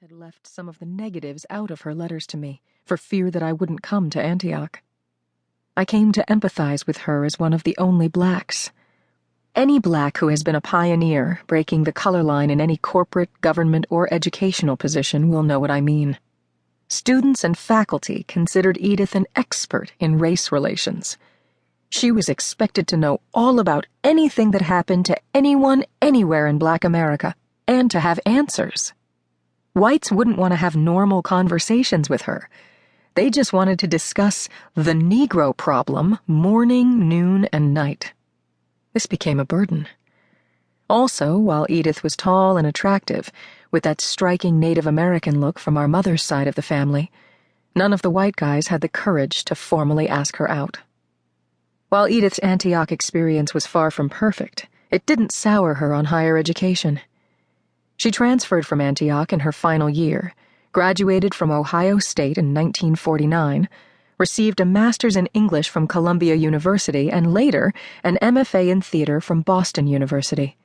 had left some of the negatives out of her letters to me, for fear that I wouldn't come to Antioch. I came to empathize with her as one of the only blacks. Any black who has been a pioneer, breaking the color line in any corporate, government, or educational position will know what I mean. Students and faculty considered Edith an expert in race relations. She was expected to know all about anything that happened to anyone anywhere in Black America, and to have answers. Whites wouldn't want to have normal conversations with her. They just wanted to discuss the Negro problem morning, noon, and night. This became a burden. Also, while Edith was tall and attractive, with that striking Native American look from our mother's side of the family, none of the white guys had the courage to formally ask her out. While Edith's Antioch experience was far from perfect, it didn't sour her on higher education. She transferred from Antioch in her final year, graduated from Ohio State in 1949, received a master's in English from Columbia University, and later an MFA in theater from Boston University.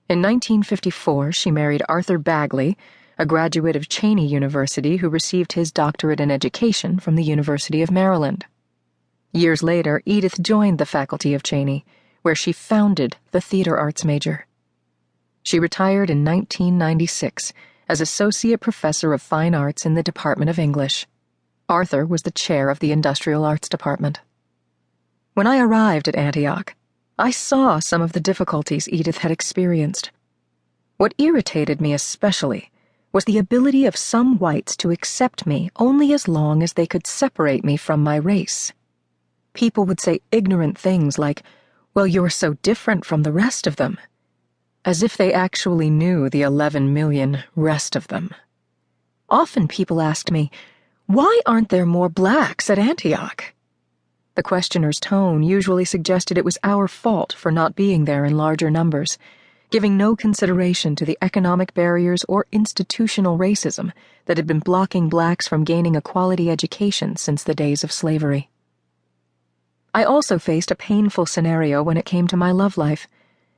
In 1954, she married Arthur Bagley, a graduate of Cheyney University who received his doctorate in education from the University of Maryland. Years later, Edith joined the faculty of Cheyney, where she founded the theater arts major. She retired in 1996 as Associate Professor of Fine Arts in the Department of English. Arthur was the chair of the Industrial Arts Department. When I arrived at Antioch, I saw some of the difficulties Edith had experienced. What irritated me especially was the ability of some whites to accept me only as long as they could separate me from my race. People would say ignorant things like, "Well, you're so different from the rest of them," as if they actually knew the 11 million rest of them. Often people asked me, "Why aren't there more blacks at Antioch?" The questioner's tone usually suggested it was our fault for not being there in larger numbers, giving no consideration to the economic barriers or institutional racism that had been blocking blacks from gaining a quality education since the days of slavery. I also faced a painful scenario when it came to my love life,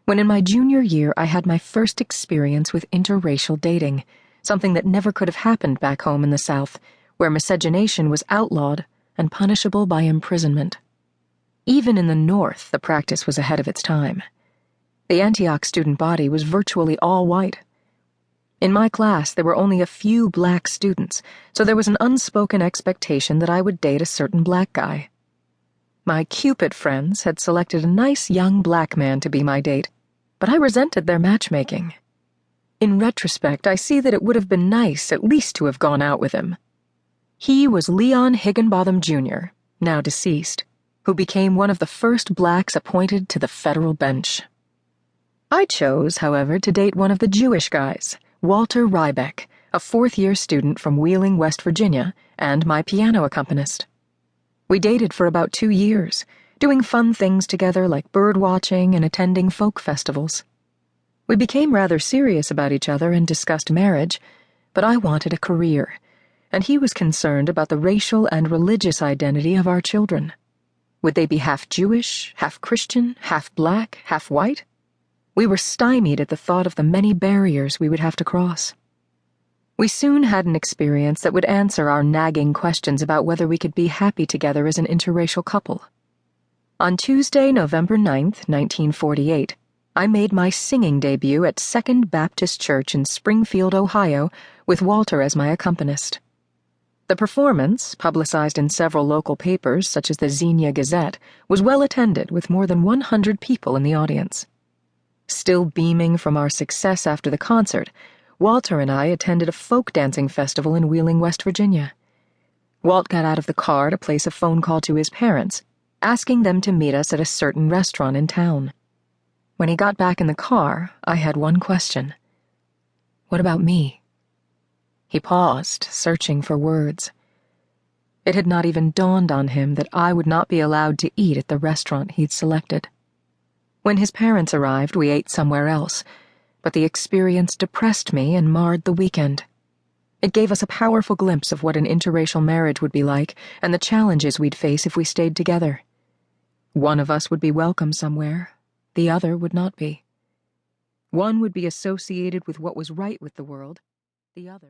when in my junior year I had my first experience with interracial dating, something that never could have happened back home in the South, where miscegenation was outlawed and punishable by imprisonment. Even in the North, the practice was ahead of its time. The Antioch student body was virtually all white. In my class, there were only a few black students, so there was an unspoken expectation that I would date a certain black guy. My Cupid friends had selected a nice young black man to be my date, but I resented their matchmaking. In retrospect, I see that it would have been nice at least to have gone out with him. He was Leon Higginbotham Jr., now deceased, who became one of the first blacks appointed to the federal bench. I chose, however, to date one of the Jewish guys, Walter Rybeck, a fourth-year student from Wheeling, West Virginia, and my piano accompanist. We dated for about 2 years, doing fun things together like bird watching and attending folk festivals. We became rather serious about each other and discussed marriage, but I wanted a career, and he was concerned about the racial and religious identity of our children. Would they be half Jewish, half Christian, half black, half white? We were stymied at the thought of the many barriers we would have to cross. We soon had an experience that would answer our nagging questions about whether we could be happy together as an interracial couple. On Tuesday, November 9th, 1948, I made my singing debut at Second Baptist Church in Springfield, Ohio, with Walter as my accompanist. The performance, publicized in several local papers such as the Xenia Gazette, was well attended with more than 100 people in the audience. Still beaming from our success after the concert, Walter and I attended a folk dancing festival in Wheeling, West Virginia. Walt got out of the car to place a phone call to his parents, asking them to meet us at a certain restaurant in town. When he got back in the car, I had one question. What about me? He paused, searching for words. It had not even dawned on him that I would not be allowed to eat at the restaurant he'd selected. When his parents arrived, we ate somewhere else, but the experience depressed me and marred the weekend. It gave us a powerful glimpse of what an interracial marriage would be like and the challenges we'd face if we stayed together. One of us would be welcome somewhere, the other would not be. One would be associated with what was right with the world, the other